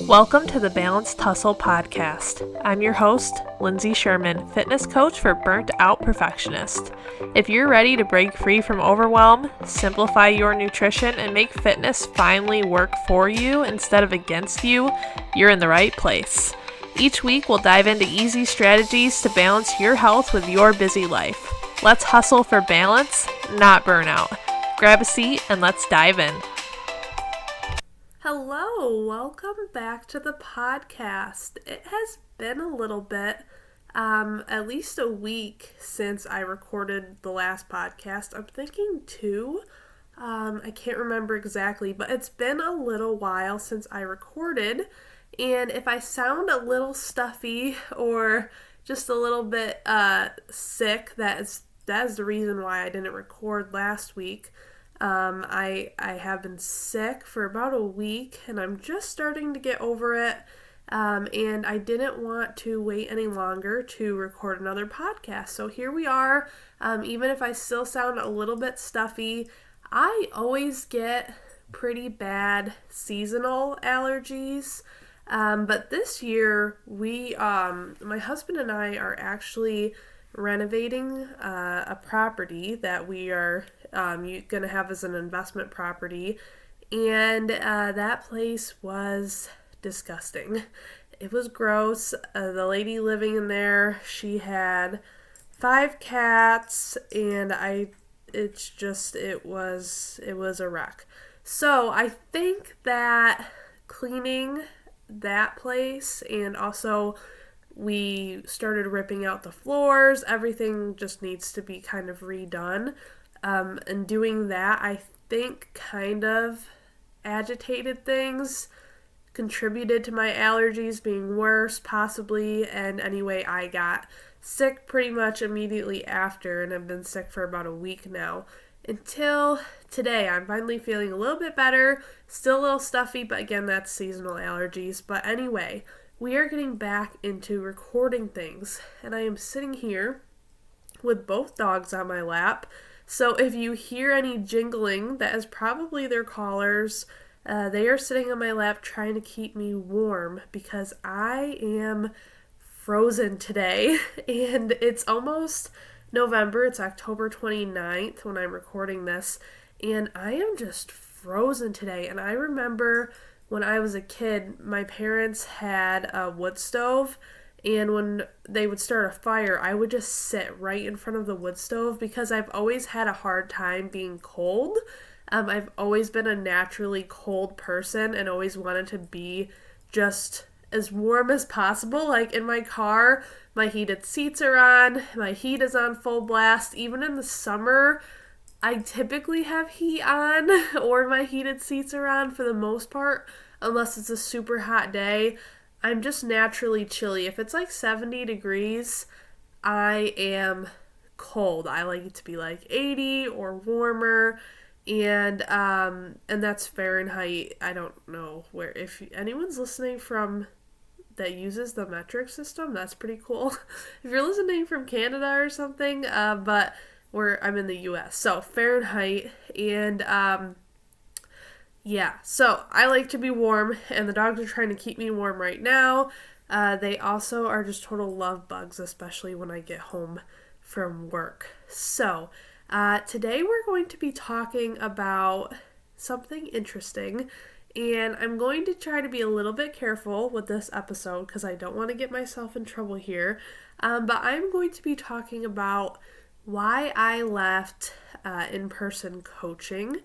Welcome to the Balanced Hustle podcast. I'm your host, Lindsay Sherman, fitness coach for burnt out perfectionist. If you're ready to break free from overwhelm, simplify your nutrition, and make fitness finally work for you instead of against you, you're in the right place. Each week, we'll dive into easy strategies to balance your health with your busy life. Let's hustle for balance, not burnout. Grab a seat and let's dive in. Hello, welcome back to the podcast. It has been a little bit, at least a week since I recorded the last podcast. I'm thinking 2. I can't remember exactly, but it's been a little while since I recorded. And if I sound a little stuffy or just a little bit sick, that is the reason why I didn't record last week. I have been sick for about a week and I'm just starting to get over it. And I didn't want to wait any longer to record another podcast. So here we are. Even if I still sound a little bit stuffy, I always get pretty bad seasonal allergies. But this year my husband and I are actually renovating a property that we are going to have as an investment property, and that place was disgusting. It was gross. The lady living in there, she had 5 cats, and it was a wreck. So I think that cleaning that place, and also we started ripping out the floors. Everything just needs to be kind of redone. And doing that, I think, kind of agitated things, contributed to my allergies being worse, possibly. And anyway, I got sick pretty much immediately after, and I've been sick for about a week now. Until today, I'm finally feeling a little bit better. Still a little stuffy, but again, that's seasonal allergies. But anyway, we are getting back into recording things, and I am sitting here with both dogs on my lap. So if you hear any jingling, that is probably their collars. They are sitting on my lap trying to keep me warm because I am frozen today, and it's almost November. It's October 29th when I'm recording this, and I am just frozen today. And I remember when I was a kid, my parents had a wood stove, and when they would start a fire, I would just sit right in front of the wood stove because I've always had a hard time being cold. I've always been a naturally cold person and always wanted to be just as warm as possible. Like in my car, my heated seats are on, my heat is on full blast. Even in the summer, I typically have heat on or my heated seats are on for the most part, unless it's a super hot day. I'm just naturally chilly. If it's like 70 degrees, I am cold. I like it to be like 80 or warmer, and that's Fahrenheit. I don't know if anyone's listening from that uses the metric system. That's pretty cool. If you're listening from Canada or something, but I'm in the U.S., so Fahrenheit, and yeah, so I like to be warm, and the dogs are trying to keep me warm right now. They also are just total love bugs, especially when I get home from work. So today we're going to be talking about something interesting, and I'm going to try to be a little bit careful with this episode because I don't want to get myself in trouble here. But I'm going to be talking about why I left in-person coaching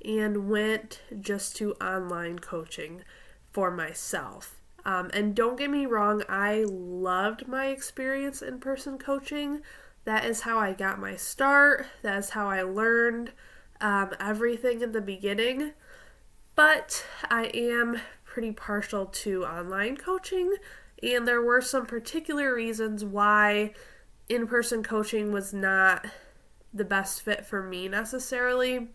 and went just to online coaching for myself. And don't get me wrong, I loved my experience in-person coaching. That is how I got my start. That is how I learned everything in the beginning. But I am pretty partial to online coaching, and there were some particular reasons why in-person coaching was not the best fit for me necessarily.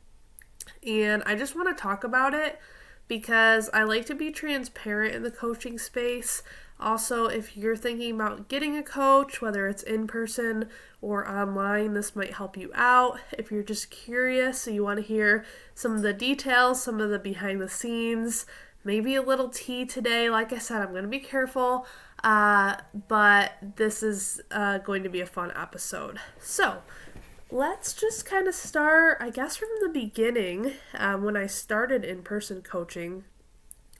And I just want to talk about it because I like to be transparent in the coaching space. Also, if you're thinking about getting a coach, whether it's in person or online, this might help you out. If you're just curious, so you want to hear some of the details, some of the behind the scenes, maybe a little tea today. Like I said, I'm going to be careful, but this is going to be a fun episode. So, let's just kind of start, I guess, from the beginning when I started in-person coaching.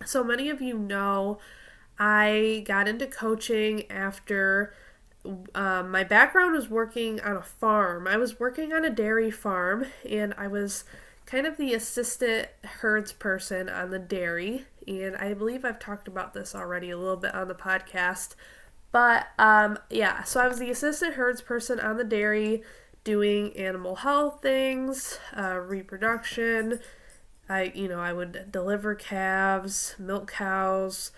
So many of you know I got into coaching after my background was working on a farm. I was working on a dairy farm, and I was kind of the assistant herds person on the dairy. And I believe I've talked about this already a little bit on the podcast. But so I was the assistant herds person on the dairy, doing animal health things, reproduction. I would deliver calves, milk cows,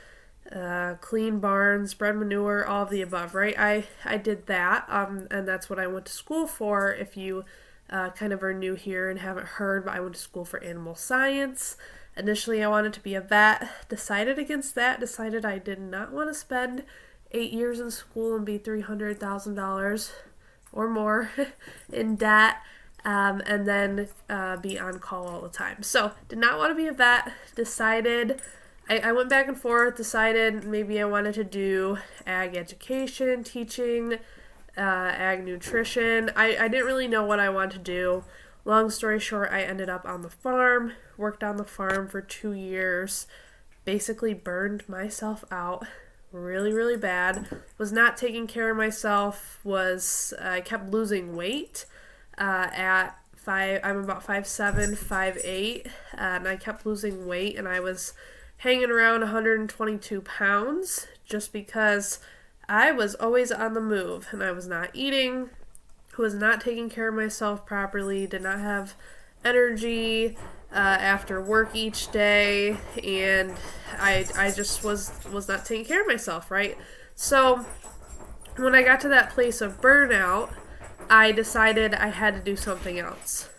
clean barns, spread manure, all of the above, right? I did that, and that's what I went to school for. If you kind of are new here and haven't heard, but I went to school for animal science. Initially, I wanted to be a vet, decided against that, decided I did not want to spend 8 years in school and be $300,000 or more in debt, and then be on call all the time. So, did not want to be a vet, decided, I went back and forth, decided maybe I wanted to do ag education, teaching, ag nutrition. I didn't really know what I wanted to do. Long story short, I ended up on the farm, worked on the farm for 2 years, basically burned myself out really, really bad, was not taking care of myself, I kept losing weight at 5, I'm about 5'7", 5'8", and I kept losing weight, and I was hanging around 122 pounds just because I was always on the move, and I was not eating, was not taking care of myself properly, did not have energy after work each day, and I just was not taking care of myself, right? So when I got to that place of burnout, I decided I had to do something else.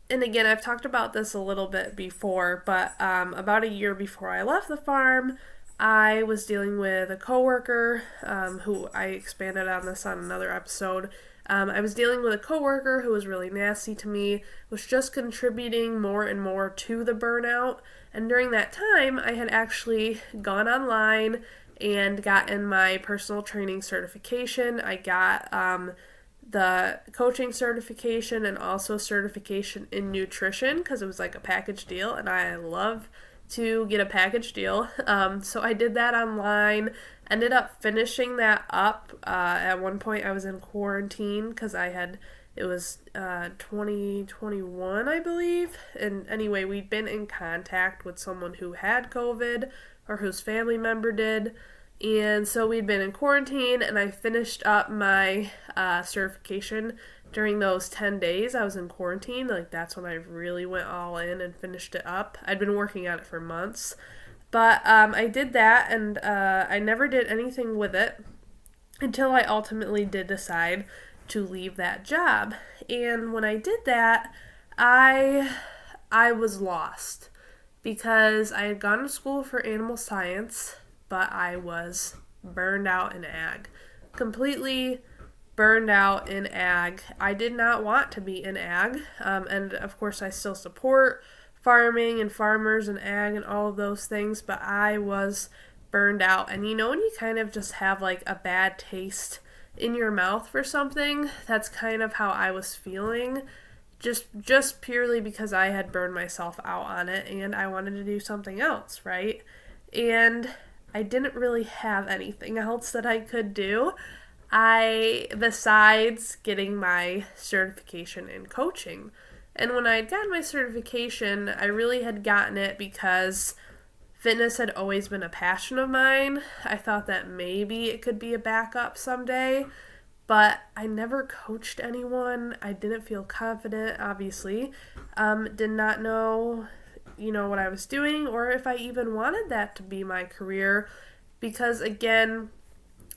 And again, I've talked about this a little bit before, but about a year before I left the farm, I was dealing with a coworker who I expanded on this on another episode. I was dealing with a coworker who was really nasty to me, was just contributing more and more to the burnout. And during that time, I had actually gone online and gotten my personal training certification. I got the coaching certification and also certification in nutrition because it was like a package deal, and I love to get a package deal. So I did that online, ended up finishing that up. At one point I was in quarantine because it was 2021, I believe. And anyway, we'd been in contact with someone who had COVID or whose family member did. And so we'd been in quarantine, and I finished up my certification during those 10 days I was in quarantine. Like, that's when I really went all in and finished it up. I'd been working on it for months. But I did that, and I never did anything with it until I ultimately did decide to leave that job. And when I did that, I was lost because I had gone to school for animal science, but I was burned out in ag. Completely burned out in ag. I did not want to be in ag, and of course I still support farming and farmers and ag and all of those things, but I was burned out. And when you kind of just have like a bad taste in your mouth for something, that's kind of how I was feeling, just purely because I had burned myself out on it and I wanted to do something else, right? And I didn't really have anything else that I could do besides getting my certification in coaching. And when I had gotten my certification, I really had gotten it because fitness had always been a passion of mine. I thought that maybe it could be a backup someday, but I never coached anyone. I didn't feel confident, obviously. Did not know, what I was doing or if I even wanted that to be my career because, again,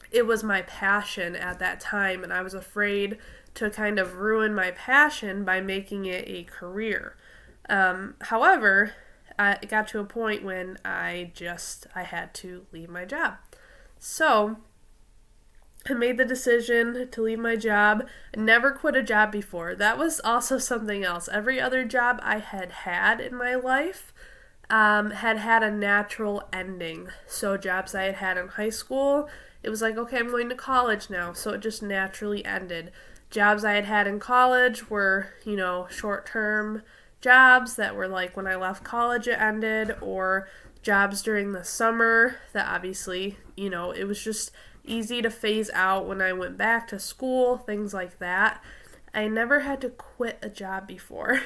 it was my passion at that time, and I was afraid to kind of ruin my passion by making it a career. However, it got to a point when I had to leave my job. So I made the decision to leave my job. I never quit a job before. That was also something else. Every other job I had in my life, had a natural ending. So jobs I had had in high school, it was like, okay, I'm going to college now, so it just naturally ended. Jobs I had had in college were, short-term jobs that were like when I left college it ended, or jobs during the summer that obviously, it was just easy to phase out when I went back to school, things like that. I never had to quit a job before.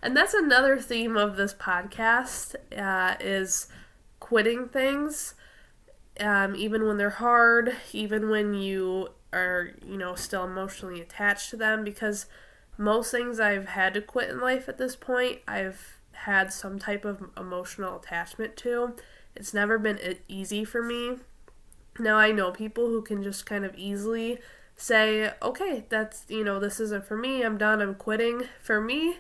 And that's another theme of this podcast, is quitting things, even when they're hard, even when you are, still emotionally attached to them, because most things I've had to quit in life at this point, I've had some type of emotional attachment to. It's never been easy for me. Now I know people who can just kind of easily say, okay, that's, this isn't for me, I'm done, I'm quitting. For me,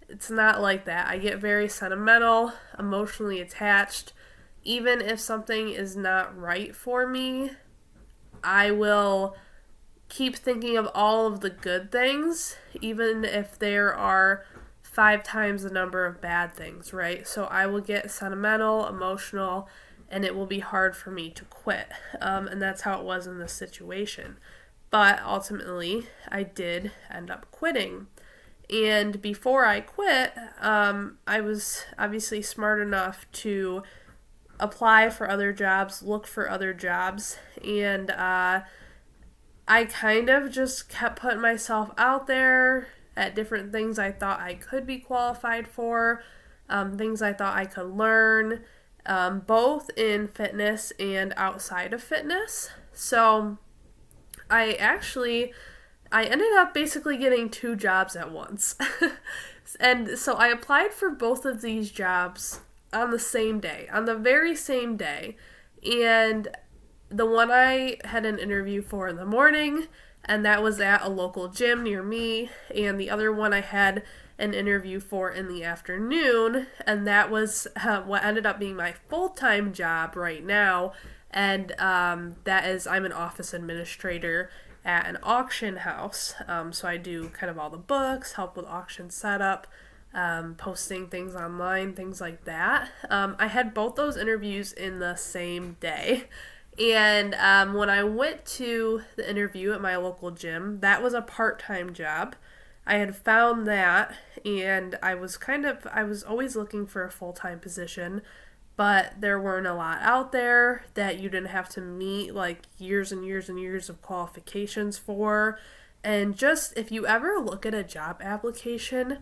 it's not like that. I get very sentimental, emotionally attached. Even if something is not right for me, I will keep thinking of all of the good things, even if there are 5 times the number of bad things, right? So I will get sentimental, emotional, and it will be hard for me to quit. And that's how it was in this situation. But ultimately, I did end up quitting. And before I quit, I was obviously smart enough to apply for other jobs, look for other jobs, and I kind of just kept putting myself out there at different things I thought I could be qualified for, things I thought I could learn, both in fitness and outside of fitness. So I ended up basically getting 2 jobs at once. And so I applied for both of these jobs on the same day, on the very same day. And the one I had an interview for in the morning, and that was at a local gym near me. And the other one I had an interview for in the afternoon, and that was what ended up being my full-time job right now. And that is, I'm an office administrator at an auction house. So I do kind of all the books, help with auction setup, posting things online, things like that. I had both those interviews in the same day. And when I went to the interview at my local gym, that was a part-time job. I had found that, and I was always looking for a full-time position, but there weren't a lot out there that you didn't have to meet like years and years and years of qualifications for. And just, if you ever look at a job application,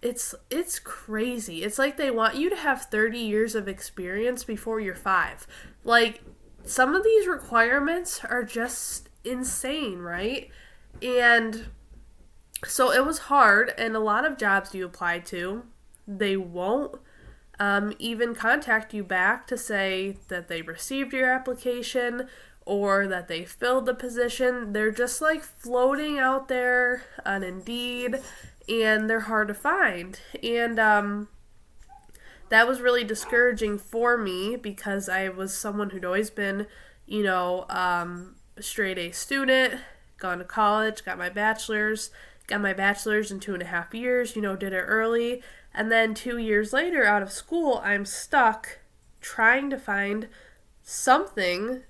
it's crazy. It's like they want you to have 30 years of experience before you're 5. Like, some of these requirements are just insane, right? And so it was hard, and a lot of jobs you apply to, they won't even contact you back to say that they received your application or that they filled the position. They're just like floating out there on Indeed, and they're hard to find. And that was really discouraging for me because I was someone who'd always been, straight A student, gone to college, got my bachelor's in 2.5 years, did it early. And then 2 years later, out of school, I'm stuck trying to find something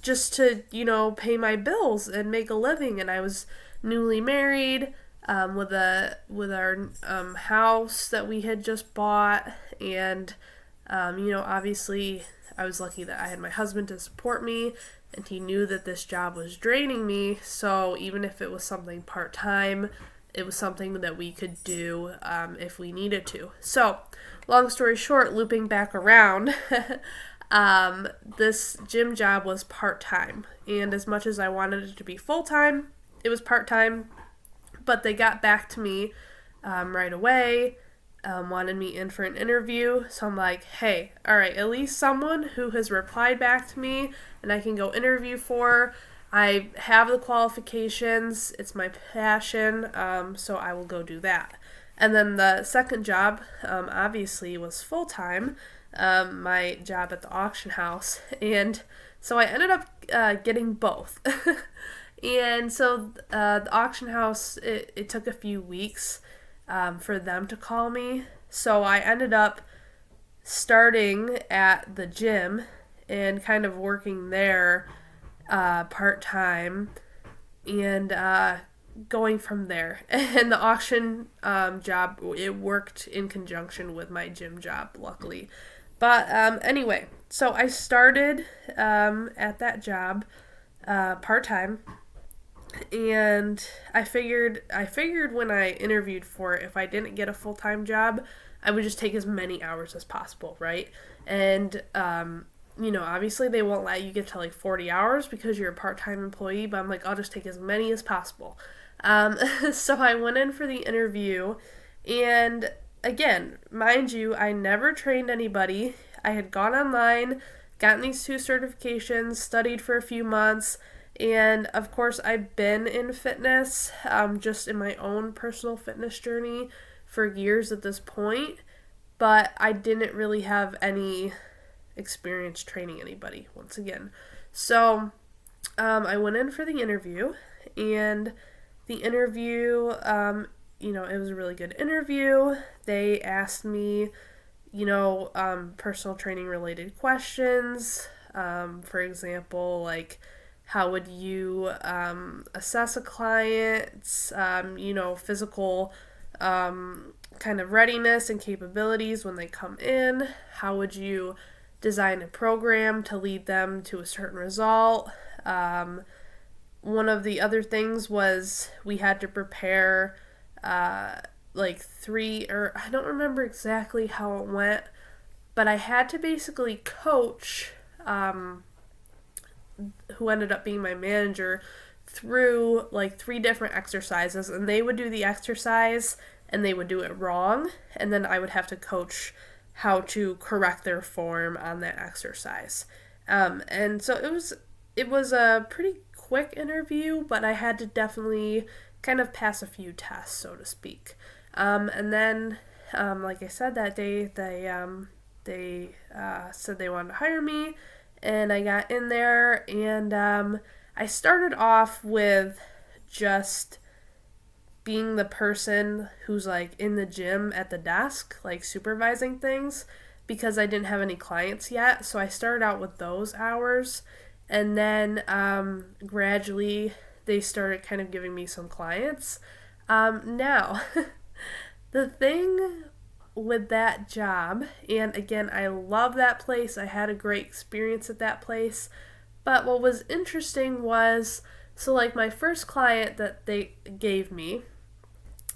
just to, pay my bills and make a living. And I was newly married, with our house that we had just bought. And, obviously I was lucky that I had my husband to support me, and he knew that this job was draining me. So even if it was something part-time, it was something that we could do if we needed to. So, long story short, looping back around, this gym job was part-time. And as much as I wanted it to be full-time, it was part-time. But they got back to me right away, wanted me in for an interview. So I'm like, hey, all right, at least someone who has replied back to me and I can go interview for. I have the qualifications, it's my passion, so I will go do that. And then the second job, obviously, was full-time, my job at the auction house. And so I ended up getting both. And so the auction house, it took a few weeks for them to call me. So I ended up starting at the gym and kind of working there part-time and going from there. And the auction job, it worked in conjunction with my gym job, luckily. But anyway, so I started at that job part-time, and I figured when I interviewed for it, if I didn't get a full-time job, I would just take as many hours as possible, right? And obviously they won't let you get to like 40 hours because you're a part-time employee, but I'm like, I'll just take as many as possible. So I went in for the interview, and again, mind you, I never trained anybody. I had gone online, gotten these 2 certifications, studied for a few months, and of course I've been in fitness, just in my own personal fitness journey for years at this point, but I didn't really have any experience training anybody, once again. So I went in for the interview, and the interview, it was a really good interview. They asked me, personal training related questions. For example, like, how would you assess a client's, physical kind of readiness and capabilities when they come in? How would you design a program to lead them to a certain result? One of the other things was we had to prepare like 3, or I don't remember exactly how it went, but I had to basically coach who ended up being my manager through like 3 different exercises, and they would do the exercise and they would do it wrong, and then I would have to coach how to correct their form on that exercise. And so it was a pretty quick interview, but I had to definitely kind of pass a few tests, so to speak. And then, like I said, that day they said they wanted to hire me, and I got in there, and I started off with just being the person who's like in the gym at the desk, like supervising things, because I didn't have any clients yet. So I started out with those hours, and then gradually they started kind of giving me some clients. Now, the thing with that job, and again, I love that place. I had a great experience at that place. But what was interesting was, so like my first client that they gave me,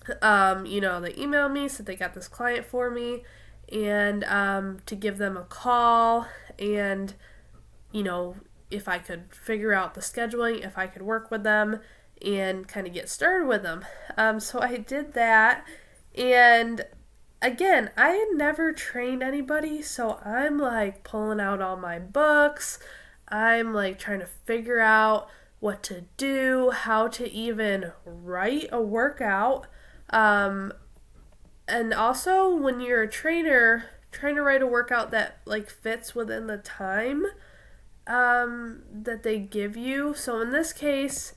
they emailed me, said they got this client for me, and to give them a call, and, if I could figure out the scheduling, if I could work with them, and kind of get started with them. So I did that, and again, I had never trained anybody, so I'm like pulling out all my books. I'm like trying to figure out what to do, how to even write a workout. And also when you're a trainer, trying to write a workout that like fits within the time that they give you. So in this case,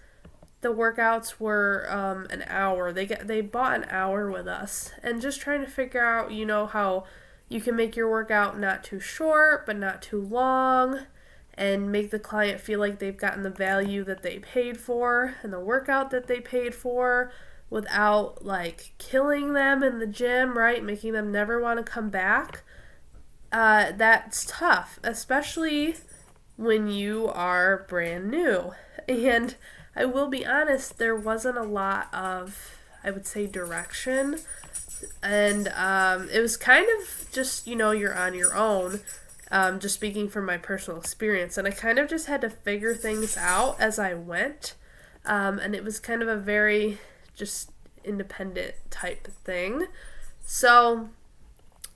the workouts were an hour. They bought an hour with us, and just trying to figure out, how you can make your workout not too short but not too long, and make the client feel like they've gotten the value that they paid for and the workout that they paid for without like killing them in the gym, right? Making them never want to come back. That's tough, especially when you are brand new. And I will be honest, there wasn't a lot of, I would say, direction. And it was kind of just, you're on your own. Just speaking from my personal experience. And I kind of just had to figure things out as I went. And it was kind of a very just independent type thing. So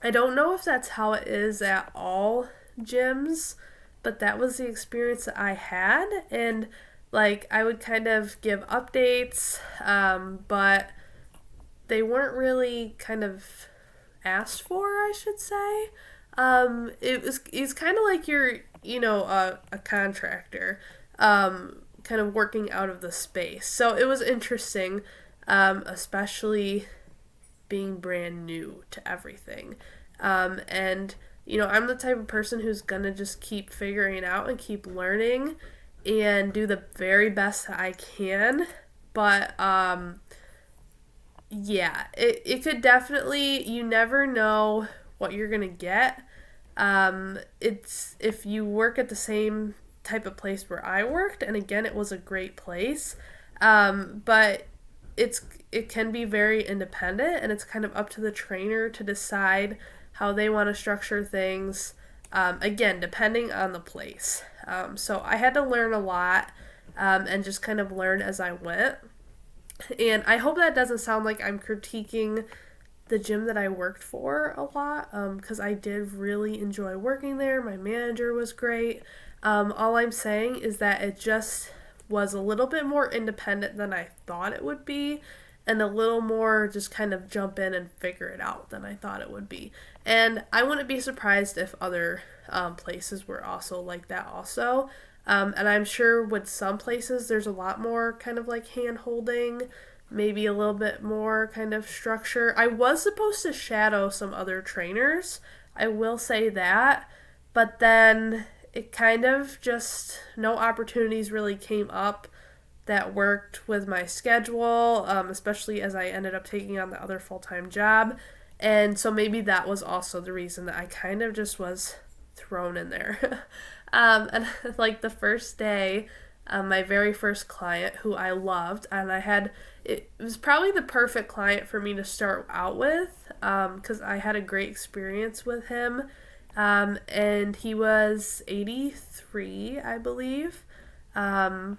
I don't know if that's how it is at all gyms, but that was the experience that I had. And like, I would kind of give updates, but they weren't really kind of asked for, I should say. It's kind of like you're, a contractor, kind of working out of the space. So it was interesting, especially being brand new to everything. And, I'm the type of person who's going to just keep figuring it out and keep learning and do the very best that I can. But, yeah, it could definitely, you never know what you're going to get. It's, if you work at the same type of place where I worked, and again, it was a great place, but it can be very independent, and it's kind of up to the trainer to decide how they want to structure things, again, depending on the place. So I had to learn a lot, and just kind of learn as I went. And I hope that doesn't sound like I'm critiquing the gym that I worked for a lot, because I did really enjoy working there. My manager was great. All I'm saying is that it just was a little bit more independent than I thought it would be, and a little more just kind of jump in and figure it out than I thought it would be. And I wouldn't be surprised if other places were also like that also. And I'm sure with some places there's a lot more kind of like hand holding, maybe a little bit more kind of structure. I was supposed to shadow some other trainers, I will say that, but then it kind of just, no opportunities really came up that worked with my schedule, especially as I ended up taking on the other full-time job. And so maybe that was also the reason that I kind of just was thrown in there. And like the first day, my very first client who I loved, and it was probably the perfect client for me to start out with, because I had a great experience with him. And he was 83, I believe. And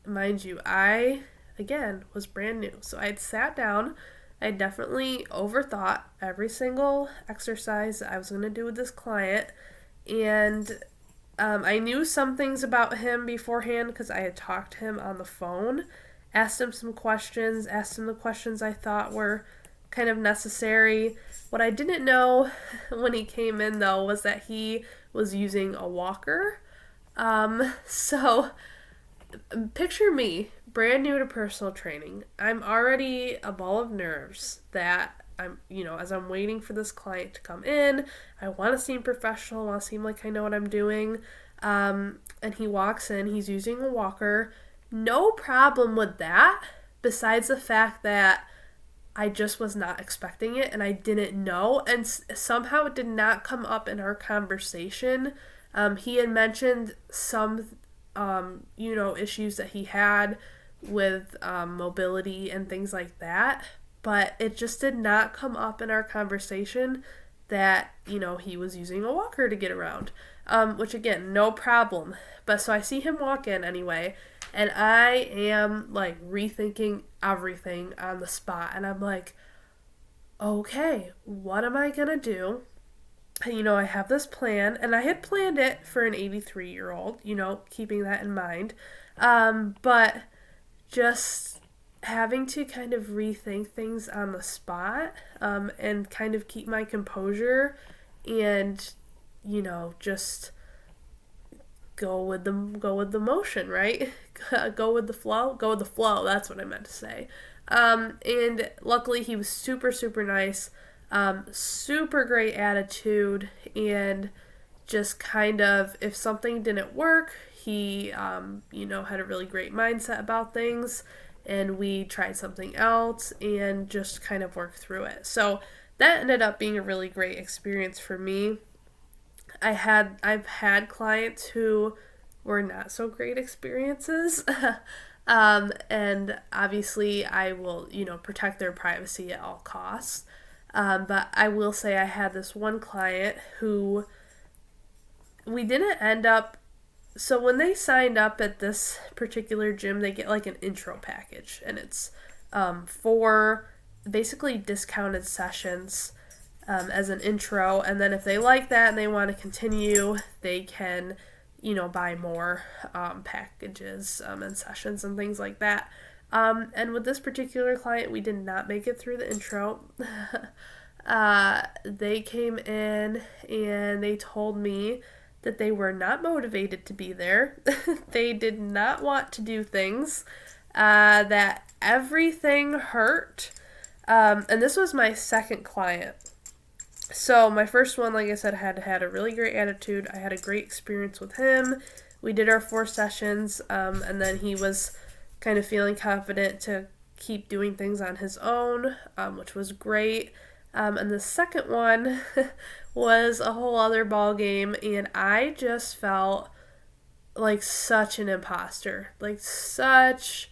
mind you, I, again, was brand new. So I had sat down, I definitely overthought every single exercise that I was going to do with this client. And I knew some things about him beforehand because I had talked to him on the phone, asked him some questions, asked him the questions I thought were kind of necessary. What I didn't know when he came in, though, was that he was using a walker. So picture me, brand new to personal training. I'm already a ball of nerves that as I'm waiting for this client to come in, I want to seem professional, I want to seem like I know what I'm doing. And he walks in, he's using a walker. No problem with that, besides the fact that I just was not expecting it and I didn't know, and somehow it did not come up in our conversation. He had mentioned some, issues that he had with mobility and things like that, but it just did not come up in our conversation that, he was using a walker to get around, which again, no problem. But so I see him walk in anyway, and I am like rethinking everything on the spot, and I'm like, okay, what am I gonna do? I have this plan, and I had planned it for an 83-year-old, keeping that in mind. But just having to kind of rethink things on the spot, and kind of keep my composure and, just go with the motion, right? Go with the flow, that's what I meant to say. And luckily he was super, super nice, super great attitude, and just kind of, if something didn't work, he, had a really great mindset about things, and we tried something else and just kind of worked through it. So that ended up being a really great experience for me. I've had clients who were not so great experiences. And obviously I will, protect their privacy at all costs. But I will say I had this one client who we didn't end up, so when they signed up at this particular gym, they get like an intro package, and it's 4 basically discounted sessions as an intro, and then if they like that and they want to continue, they can, buy more packages and sessions and things like that. And with this particular client, we did not make it through the intro. They came in and they told me that they were not motivated to be there. They did not want to do things, that everything hurt. And this was my second client. So my first one, like I said, had a really great attitude. I had a great experience with him. We did our 4 sessions, and then he was kind of feeling confident to keep doing things on his own, which was great. And the second one was a whole other ball game, and I just felt like such an imposter, like such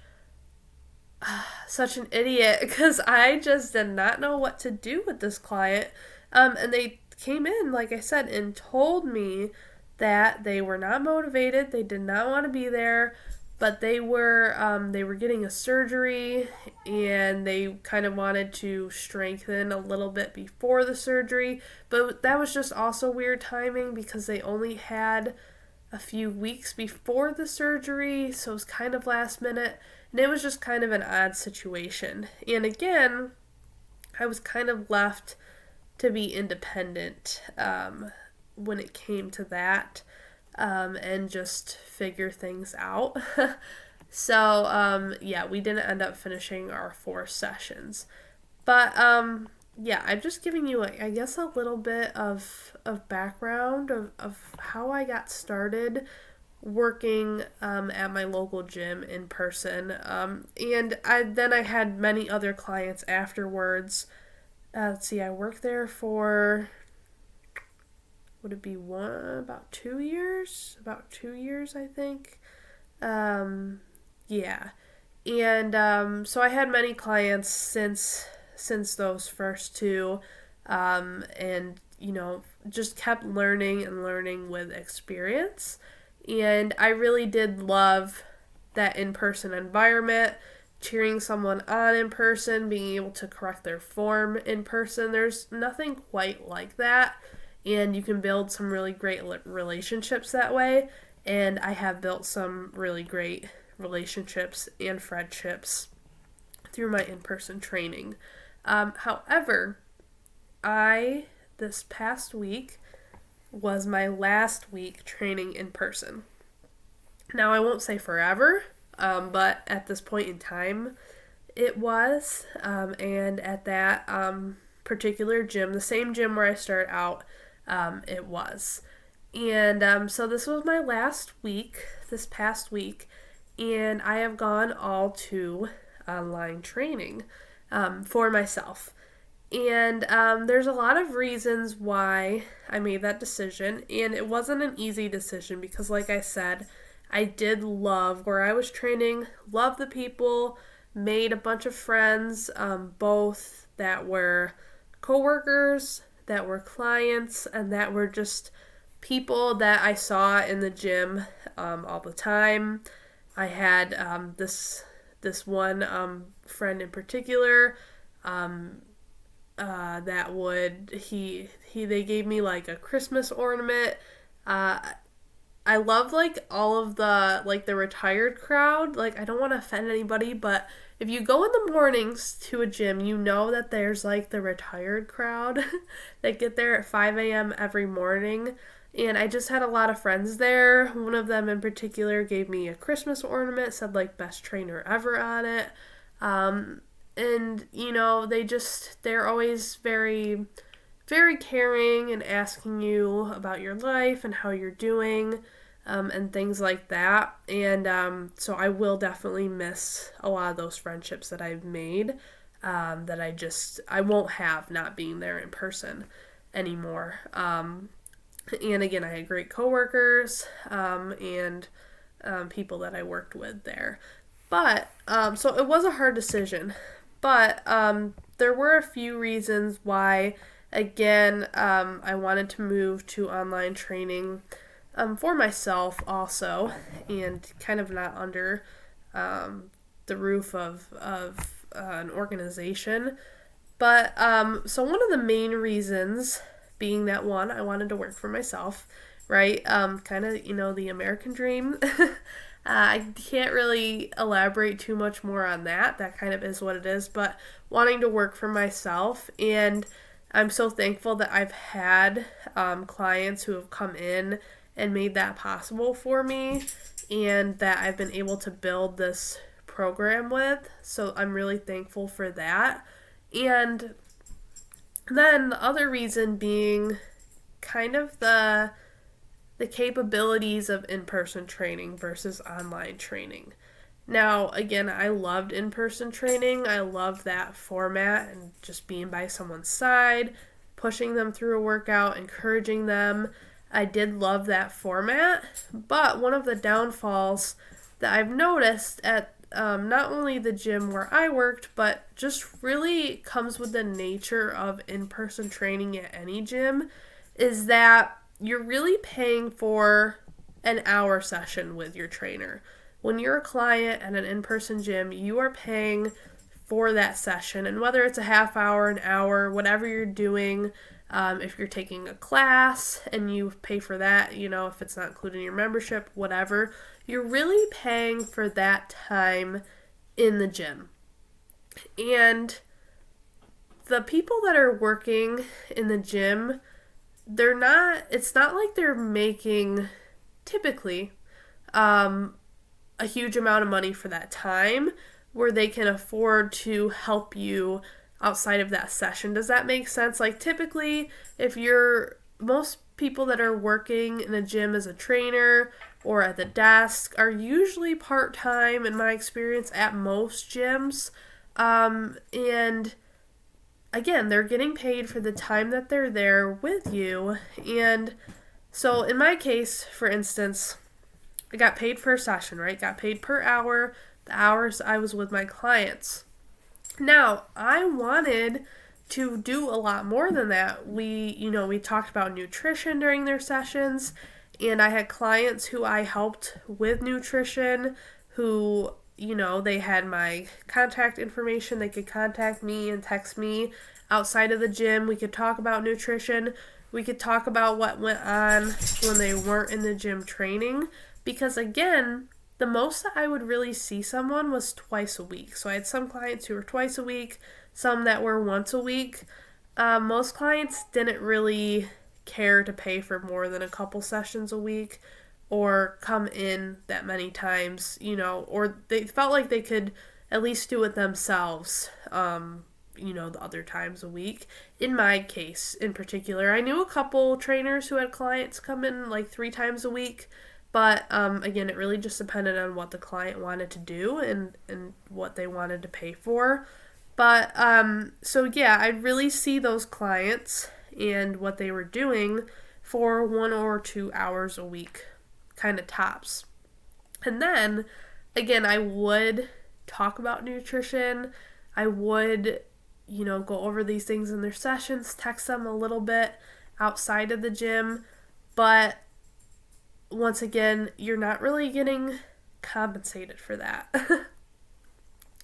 an idiot, because I just did not know what to do with this client. And they came in, like I said, and told me that they were not motivated. They did not want to be there, but they were getting a surgery, and they kind of wanted to strengthen a little bit before the surgery. But that was just also weird timing because they only had a few weeks before the surgery, so it was kind of last minute, and it was just kind of an odd situation. And again, I was kind of left to be independent when it came to that, and just figure things out. So, yeah, we didn't end up finishing our 4 sessions. But yeah, I'm just giving you, I guess, a little bit of background of how I got started working at my local gym in person. And I had many other clients afterwards. Let's see, I worked there for, would it be about 2 years? About 2 years, I think. Yeah. And so I had many clients since those first two, and just kept learning and learning with experience. And I really did love that in-person environment, cheering someone on in person, being able to correct their form in person. There's nothing quite like that, and you can build some really great relationships that way. And I have built some really great relationships and friendships through my in-person training. However, this past week was my last week training in person. Now, I won't say forever, but at this point in time, it was. And at that particular gym, the same gym where I started out, it was. And so this was my last week, this past week, and I have gone all to online training for myself. And there's a lot of reasons why I made that decision, and it wasn't an easy decision because, like I said, I did love where I was training, loved the people, made a bunch of friends, both that were coworkers, that were clients, and that were just people that I saw in the gym all the time. I had this one friend in particular that they gave me like a Christmas ornament. I love like all of the retired crowd. Like, I don't want to offend anybody, but if you go in the mornings to a gym, you know that there's like the retired crowd that get there at 5 a.m. every morning. And I just had a lot of friends there. One of them in particular gave me a Christmas ornament, said like best trainer ever on it. And they're always very, very caring and asking you about your life and how you're doing, and things like that. And so I will definitely miss a lot of those friendships that I've made, that I won't have not being there in person anymore. And again, I had great coworkers, and people that I worked with there. But, so it was a hard decision. But there were a few reasons why, again, I wanted to move to online training for myself also, and kind of not under the roof of an organization. But, so one of the main reasons being that, one, I wanted to work for myself, right? Kind of, the American dream. I can't really elaborate too much more on that. That kind of is what it is, but wanting to work for myself. And I'm so thankful that I've had clients who have come in and made that possible for me, and that I've been able to build this program with. So I'm really thankful for that. And Then the other reason being kind of the capabilities of in-person training versus online training. Now, again, I loved in-person training. I loved that format and just being by someone's side, pushing them through a workout, encouraging them. I did love that format, but one of the downfalls that I've noticed at not only the gym where I worked, but just really comes with the nature of in-person training at any gym, is that you're really paying for an hour session with your trainer. When you're a client at an in-person gym, you are paying for that session, and whether it's a half hour, an hour, whatever you're doing, if you're taking a class and you pay for that, if it's not included in your membership, whatever, you're really paying for that time in the gym. And the people that are working in the gym, it's not like they're making, typically, a huge amount of money for that time where they can afford to help you outside of that session. Does that make sense? Like, typically, most people that are working in a gym as a trainer or at the desk are usually part-time, in my experience, at most gyms. And again, they're getting paid for the time that they're there with you. And so in my case, for instance, I got paid per session, right? Got paid per hour, the hours I was with my clients. Now, I wanted to do a lot more than that. We talked about nutrition during their sessions, and I had clients who I helped with nutrition who, they had my contact information. They could contact me and text me outside of the gym. We could talk about nutrition. We could talk about what went on when they weren't in the gym training. Because again, the most that I would really see someone was twice a week. So I had some clients who were twice a week, some that were once a week. Most clients didn't really care to pay for more than a couple sessions a week or come in that many times, or they felt like they could at least do it themselves, the other times a week. In my case, in particular, I knew a couple trainers who had clients come in like 3 times a week. But, again, it really just depended on what the client wanted to do and what they wanted to pay for. But, so yeah, I'd really see those clients and what they were doing for 1 or 2 hours a week, kind of tops. And then, again, I would talk about nutrition. I would, go over these things in their sessions, text them a little bit outside of the gym. But once again, you're not really getting compensated for that.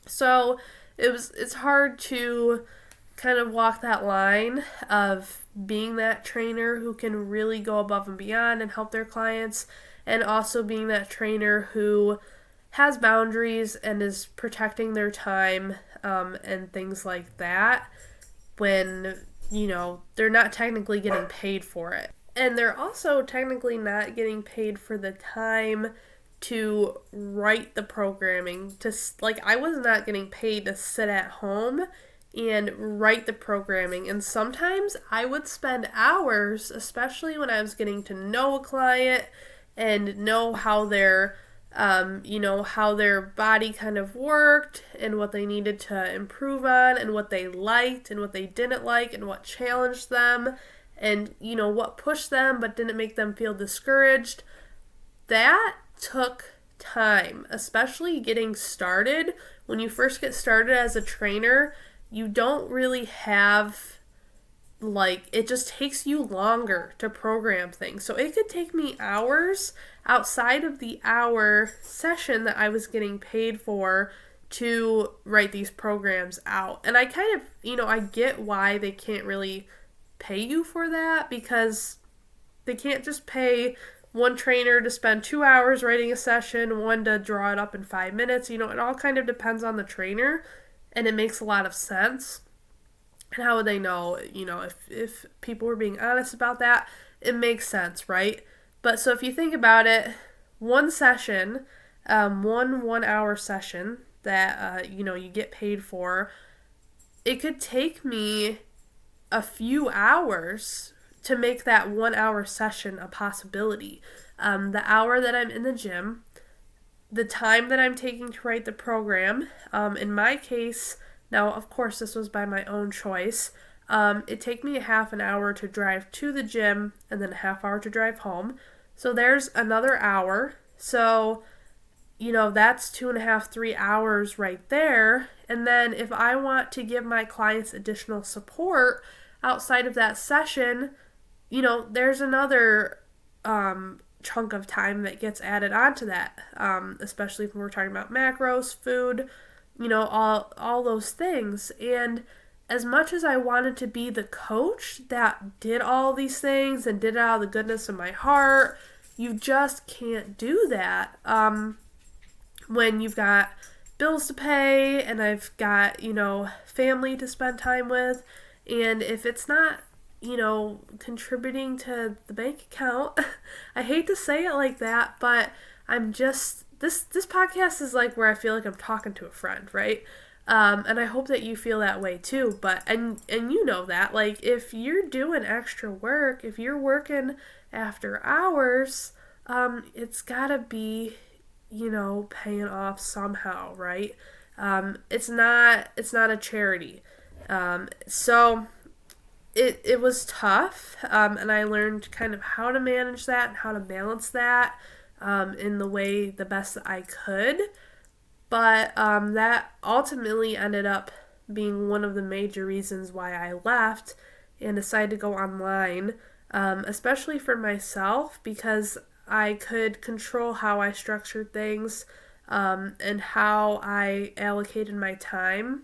So it's hard to kind of walk that line of being that trainer who can really go above and beyond and help their clients, and also being that trainer who has boundaries and is protecting their time and things like that when, they're not technically getting paid for it. And they're also technically not getting paid for the time to write the programming. I was not getting paid to sit at home and write the programming. And sometimes I would spend hours, especially when I was getting to know a client and know how how their body kind of worked and what they needed to improve on and what they liked and what they didn't like and what challenged them. And, what pushed them but didn't make them feel discouraged. That took time, especially getting started. When you first get started as a trainer, you don't really have, it just takes you longer to program things. So it could take me hours outside of the hour session that I was getting paid for to write these programs out. And I kind of, I get why they can't really pay you for that, because they can't just pay one trainer to spend 2 hours writing a session, one to draw it up in 5 minutes. It all kind of depends on the trainer, and it makes a lot of sense. And how would they know, if people were being honest about that? It makes sense, right? But so if you think about it, one session, one hour session that, you get paid for, it could take me a few hours to make that 1 hour session a possibility. The hour that I'm in the gym, the time that I'm taking to write the program. In my case, now of course this was by my own choice. It take me a half an hour to drive to the gym and then a half hour to drive home. So there's another hour. So, that's 2.5, 3 hours right there. And then if I want to give my clients additional support outside of that session, there's another chunk of time that gets added onto that, especially if we're talking about macros, food, all those things. And as much as I wanted to be the coach that did all these things and did it out of the goodness of my heart, you just can't do that when you've got bills to pay and I've got, family to spend time with. And if it's not contributing to the bank account. I hate to say it like that, but I'm just, this podcast is like where I feel like I'm talking to a friend, right? And I hope that you feel that way too, but, and that, like, if you're doing extra work, if you're working after hours, it's gotta be, paying off somehow, right? It's not a charity. So it was tough, and I learned kind of how to manage that and how to balance that in the best that I could. But that ultimately ended up being one of the major reasons why I left and decided to go online, especially for myself, because I could control how I structured things and how I allocated my time.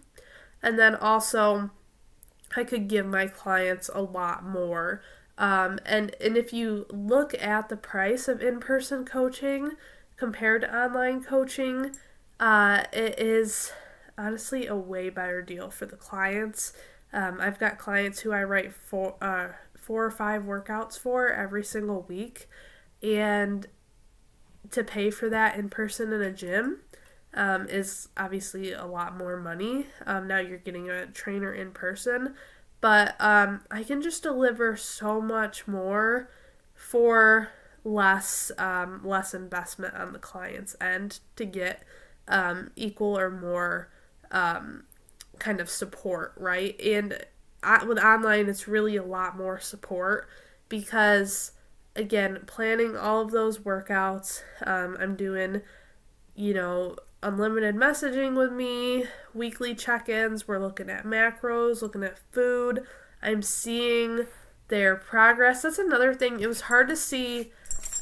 And then also, I could give my clients a lot more. And if you look at the price of in-person coaching compared to online coaching, it is honestly a way better deal for the clients. I've got clients who I write 4 or 5 workouts for every single week, and to pay for that in person in a gym is obviously a lot more money. Now you're getting a trainer in person, but I can just deliver so much more for less investment on the client's end to get equal or more kind of support, right? And with online, it's really a lot more support because, again, planning all of those workouts, I'm doing, unlimited messaging with me, weekly check-ins, we're looking at macros, looking at food, I'm seeing their progress. That's another thing, it was hard to see,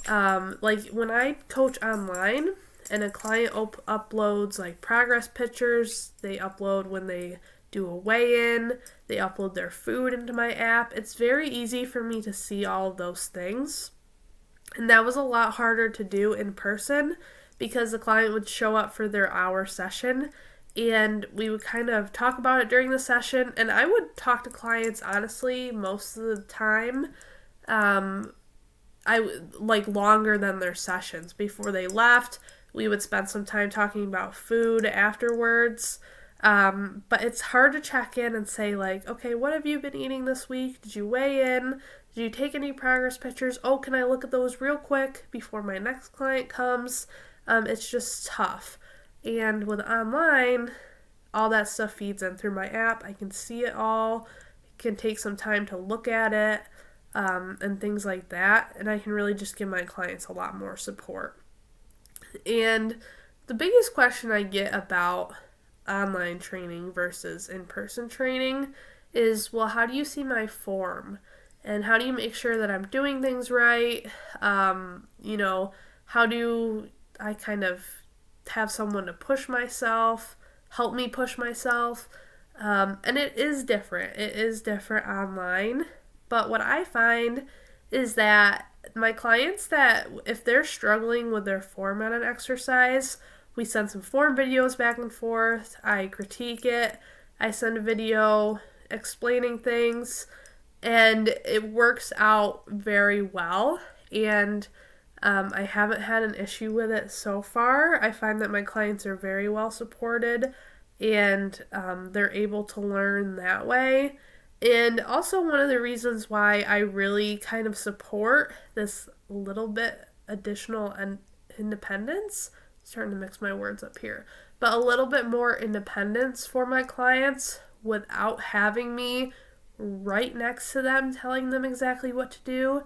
like when I coach online and a client uploads like progress pictures, they upload when they do a weigh-in, they upload their food into my app, it's very easy for me to see all of those things. And that was a lot harder to do in person because the client would show up for their hour session and we would kind of talk about it during the session. And I would talk to clients, honestly, most of the time, like longer than their sessions. Before they left, we would spend some time talking about food afterwards. But it's hard to check in and say like, okay, what have you been eating this week? Did you weigh in? Did you take any progress pictures? Oh, can I look at those real quick before my next client comes? It's just tough. And with online, all that stuff feeds in through my app. I can see it all. I can take some time to look at it, and things like that. And I can really just give my clients a lot more support. And the biggest question I get about online training versus in-person training is, well, how do you see my form? And how do you make sure that I'm doing things right? How do I kind of have someone to push myself, help me push myself? And it is different. It is different online. But what I find is that my clients, that if they're struggling with their form on an exercise, we send some form videos back and forth. I critique it. I send a video explaining things. And it works out very well. And I haven't had an issue with it so far. I find that my clients are very well supported. And they're able to learn that way. And also one of the reasons why I really kind of support this little bit additional independence, starting to mix my words up here, but a little bit more independence for my clients without having me right next to them telling them exactly what to do.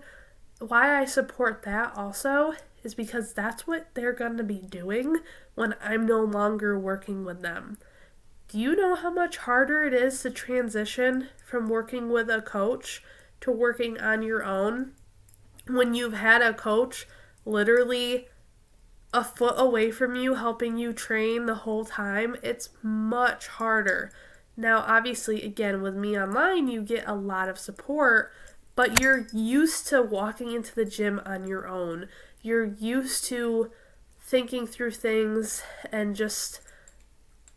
Why I support that also is because that's what they're going to be doing when I'm no longer working with them. Do you know how much harder it is to transition from working with a coach to working on your own when you've had a coach literally a foot away from you helping you train the whole time? It's much harder. Now, obviously, again, with me online, you get a lot of support, but you're used to walking into the gym on your own. You're used to thinking through things and just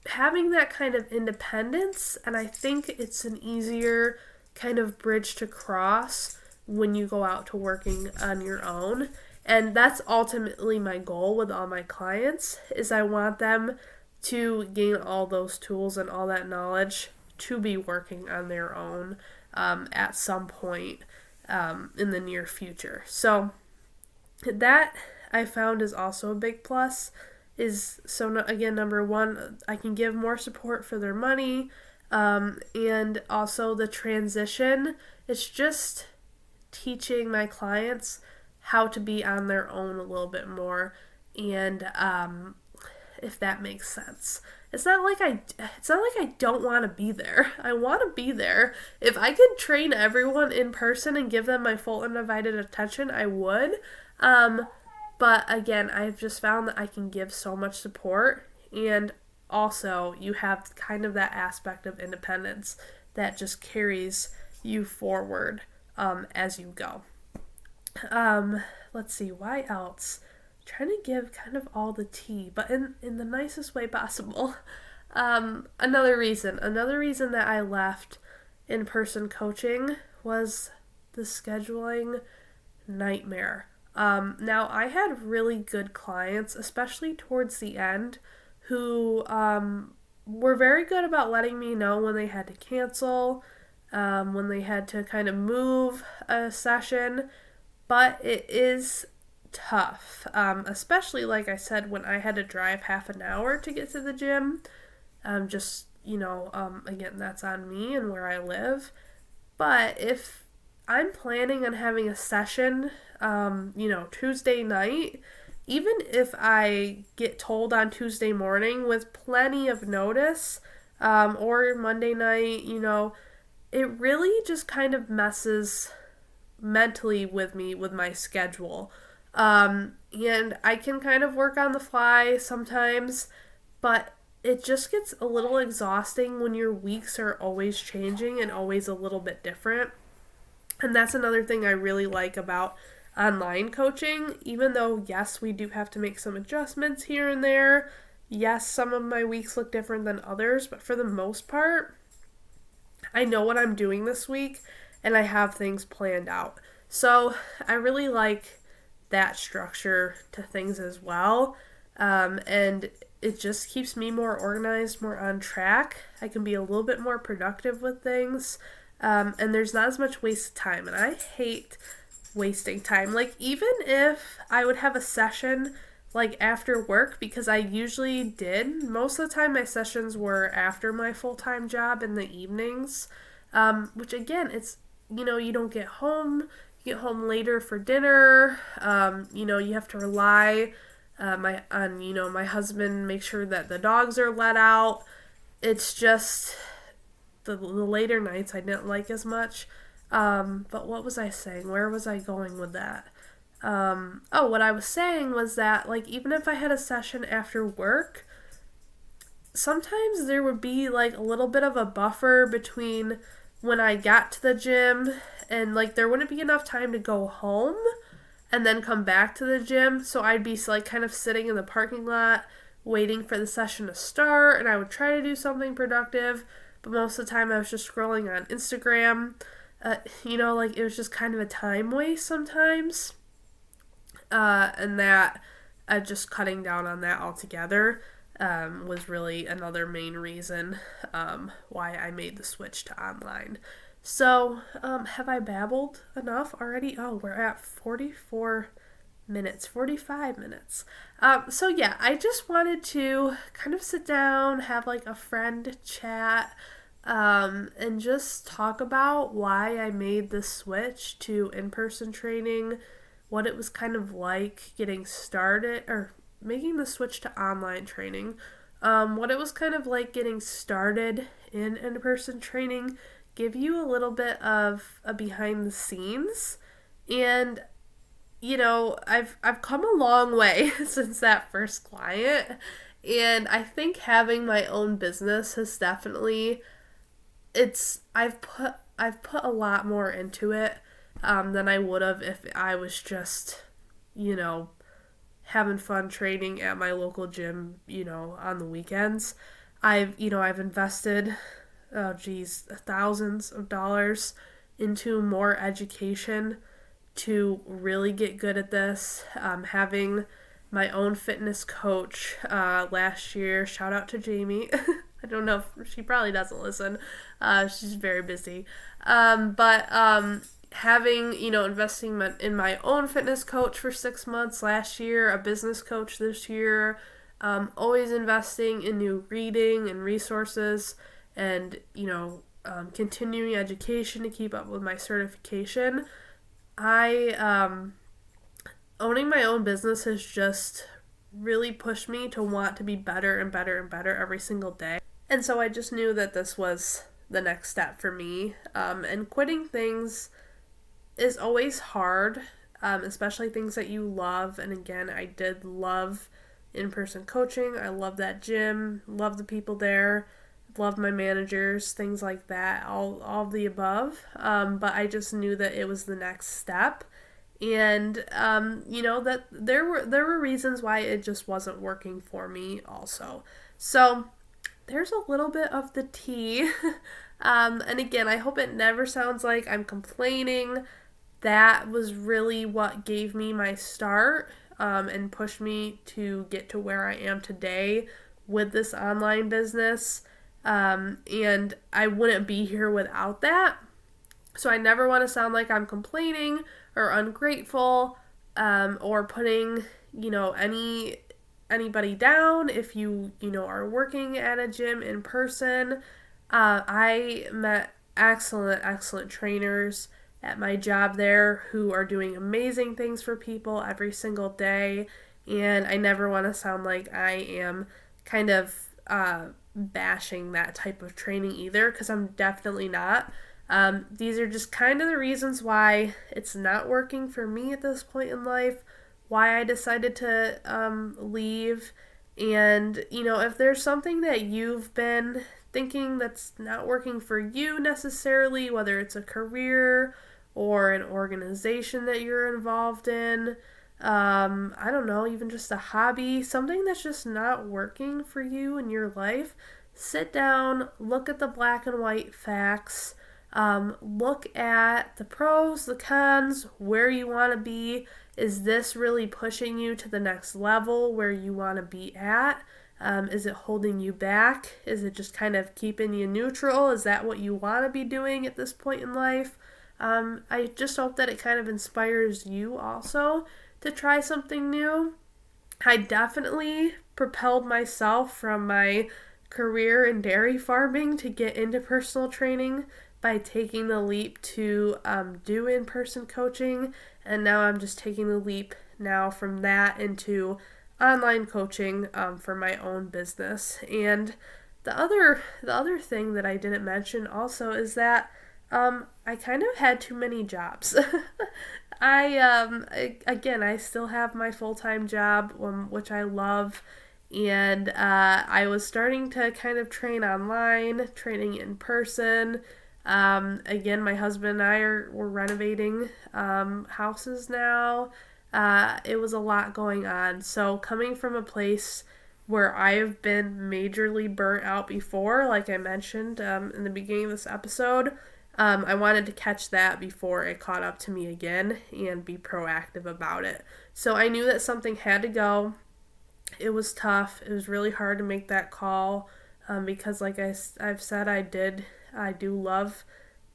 having that kind of independence, and I think it's an easier kind of bridge to cross when you go out to working on your own. And that's ultimately my goal with all my clients, is I want them to gain all those tools and all that knowledge to be working on their own at some point in the near future. So that I found is also a big plus. Again, number one, I can give more support for their money, and also the transition. It's just teaching my clients how to be on their own a little bit more, and if that makes sense. It's not like I don't want to be there. I want to be there. If I could train everyone in person and give them my full undivided attention, I would. But again, I've just found that I can give so much support, and also you have kind of that aspect of independence that just carries you forward as you go. Let's see, why else? Trying to give kind of all the tea, but in the nicest way possible. Another reason that I left in-person coaching was the scheduling nightmare. Now, I had really good clients, especially towards the end, who were very good about letting me know when they had to cancel, when they had to kind of move a session, but it is tough, especially, like I said, when I had to drive half an hour to get to the gym. Again, that's on me and where I live, but if I'm planning on having a session, Tuesday night, even if I get told on Tuesday morning with plenty of notice, or Monday night, it really just kind of messes mentally with me, with my schedule. And I can kind of work on the fly sometimes, but it just gets a little exhausting when your weeks are always changing and always a little bit different. And that's another thing I really like about online coaching, even though, yes, we do have to make some adjustments here and there. Yes, some of my weeks look different than others, but for the most part, I know what I'm doing this week and I have things planned out. So I really like that structure to things as well. And it just keeps me more organized, more on track. I can be a little bit more productive with things. And there's not as much wasted time. And I hate wasting time. Like, even if I would have a session like after work, because I usually did, most of the time my sessions were after my full-time job in the evenings, which again, it's, you don't get home, you get home later for dinner, you have to rely on my husband, make sure that the dogs are let out. It's just the later nights I didn't like as much. But what was I saying? Where was I going with that? What I was saying was that, like, even if I had a session after work, sometimes there would be, like, a little bit of a buffer between when I got to the gym and, like, there wouldn't be enough time to go home and then come back to the gym. So I'd be, like, kind of sitting in the parking lot waiting for the session to start, and I would try to do something productive, but most of the time I was just scrolling on Instagram. It was just kind of a time waste sometimes. And that just cutting down on that altogether was really another main reason why I made the switch to online. So, have I babbled enough already? Oh, we're at 44 minutes, 45 minutes. So yeah, I just wanted to kind of sit down, have like a friend chat, and just talk about why I made the switch to in-person training, what it was kind of like getting started, or making the switch to online training, what it was kind of like getting started in in-person training, give you a little bit of a behind the scenes, and I've come a long way since that first client, and I think having my own business has definitely it's I've put a lot more into it than I would have if I was just you know having fun training at my local gym on the weekends. I've invested thousands of dollars into more education to really get good at this. Having my own fitness coach last year, shout out to Jamie. I don't know if she probably doesn't listen. She's very busy. But having, investing in my own fitness coach for 6 months last year, a business coach this year, always investing in new reading and resources and, continuing education to keep up with my certification. I owning my own business has just really pushed me to want to be better and better and better every single day. And so I just knew that this was the next step for me. And quitting things is always hard, especially things that you love. And again, I did love in-person coaching. I love that gym, love the people there, love my managers, things like that, all of the above. But I just knew that it was the next step, and that there were reasons why it just wasn't working for me also. So there's a little bit of the tea. And again, I hope it never sounds like I'm complaining. That was really what gave me my start, and pushed me to get to where I am today with this online business. And I wouldn't be here without that. So I never want to sound like I'm complaining or ungrateful, or putting, anybody down if you are working at a gym in person. I met excellent trainers at my job there who are doing amazing things for people every single day, and I never want to sound like I am kind of bashing that type of training either, because I'm definitely not. These are just kind of the reasons why it's not working for me at this point in life, why I decided to leave. And, if there's something that you've been thinking that's not working for you necessarily, whether it's a career or an organization that you're involved in, I don't know, even just a hobby, something that's just not working for you in your life, sit down, look at the black and white facts, look at the pros, the cons, where you want to be. Is this really pushing you to the next level where you want to be at? Is it holding you back? Is it just kind of keeping you neutral? Is that what you want to be doing at this point in life? I just hope that it kind of inspires you also to try something new. I definitely propelled myself from my career in dairy farming to get into personal training by taking the leap to do in-person coaching, and now I'm just taking the leap now from that into online coaching for my own business. And the other thing that I didn't mention also is that I kind of had too many jobs. I still have my full-time job, which I love, and I was starting to kind of train online, training in person. Again, my husband and we're renovating houses now. It was a lot going on. So coming from a place where I've been majorly burnt out before, like I mentioned in the beginning of this episode, I wanted to catch that before it caught up to me again and be proactive about it. So I knew that something had to go. It was tough. It was really hard to make that call because, like I've said, I do love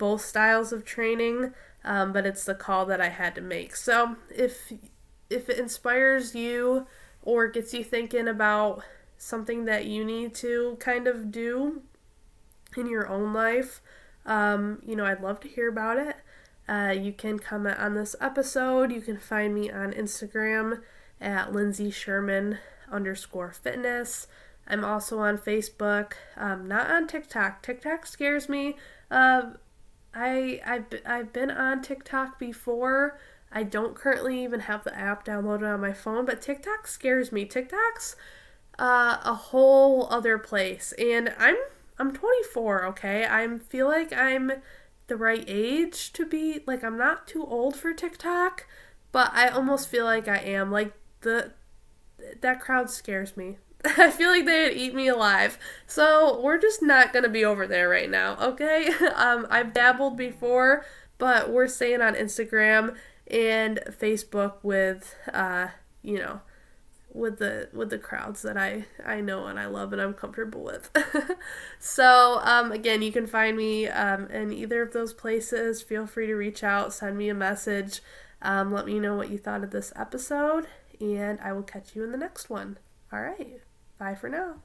both styles of training, but it's the call that I had to make. So if it inspires you or gets you thinking about something that you need to kind of do in your own life, I'd love to hear about it. You can comment on this episode. You can find me on Instagram at LindsaySherman_fitness. I'm also on Facebook, not on TikTok. TikTok scares me. I've been on TikTok before. I don't currently even have the app downloaded on my phone, but TikTok scares me. TikTok's a whole other place, and I'm 24. Okay, I feel like I'm the right age to be like, I'm not too old for TikTok, but I almost feel like I am. Like that crowd scares me. I feel like they would eat me alive. So we're just not going to be over there right now, okay? I've dabbled before, but we're staying on Instagram and Facebook with, with the crowds that I know and I love and I'm comfortable with. So, again, you can find me in either of those places. Feel free to reach out, send me a message. Let me know what you thought of this episode, and I will catch you in the next one. All right. Bye for now.